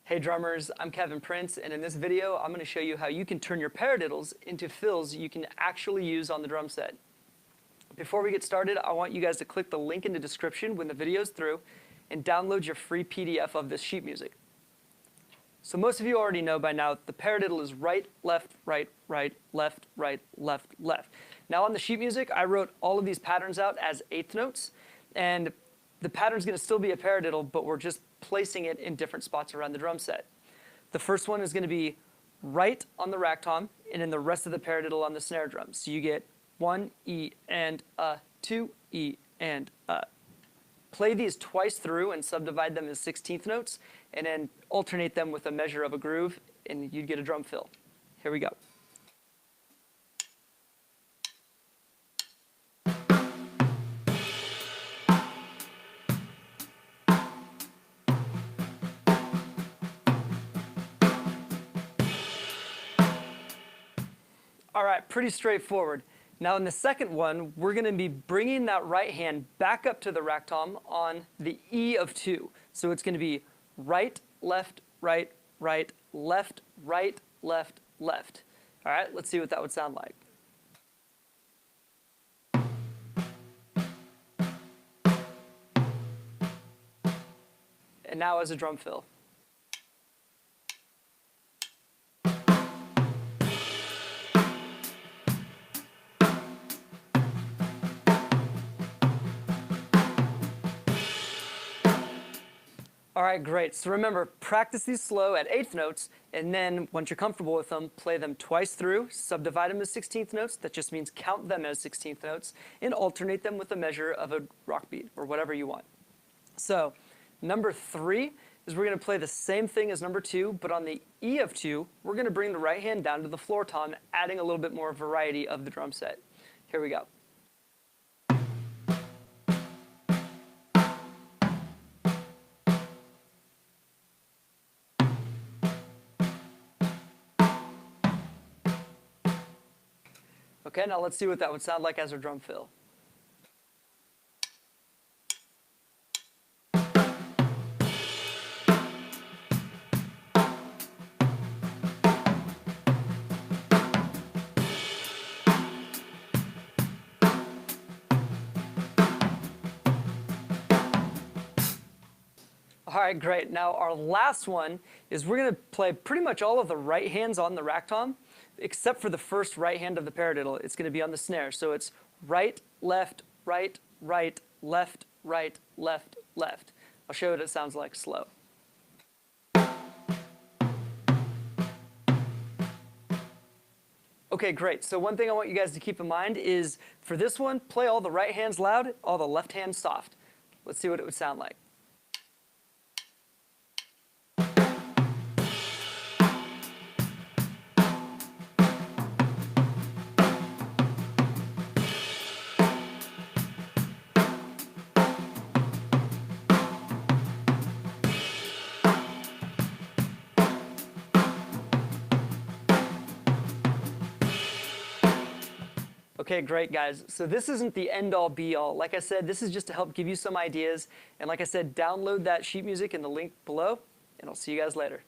Hey drummers, I'm Kevin Prince, and in this video I'm going to show you how you can turn your paradiddles into fills you can actually use on the drum set. Before we get started, I want you guys to click the link in the description when the video is through and download your free PDF of this sheet music. So most of you already know by now the paradiddle is right, left, right, right, left, right, left, left. Now on the sheet music I wrote all of these patterns out as eighth notes, and the pattern's going to still be a paradiddle, but we're just placing it in different spots around the drum set. The first one is going to be right on the rack tom, and then the rest of the paradiddle on the snare drum. So you get 1 E and a, 2 E and a. Play these twice through and subdivide them as 16th notes, and then alternate them with a measure of a groove, and you'd get a drum fill. Here we go. All right, pretty straightforward. Now in the second one, we're going to be bringing that right hand back up to the rack tom on the E of 2. So it's going to be right, left, right, right, left, right, left, left. All right, let's see what that would sound like. And now as a drum fill. All right, great. So remember, practice these slow at eighth notes, and then once you're comfortable with them, play them twice through, subdivide them as 16th notes. That just means count them as 16th notes, and alternate them with a measure of a rock beat or whatever you want. So number 3 is we're going to play the same thing as number 2, but on the E of 2, we're going to bring the right hand down to the floor tom, adding a little bit more variety of the drum set. Here we go. Okay, now let's see what that would sound like as a drum fill. All right, great. Now our last one is we're going to play pretty much all of the right hands on the rack tom, except for the first right hand of the paradiddle. It's going to be on the snare. So it's right, left, right, right, left, right, left, left. I'll show you what it sounds like slow. Okay, great. So one thing I want you guys to keep in mind is for this one, play all the right hands loud, all the left hands soft. Let's see what it would sound like. Okay, great guys. So this isn't the end-all be-all. Like I said, this is just to help give you some ideas. And like I said, download that sheet music in the link below, and I'll see you guys later.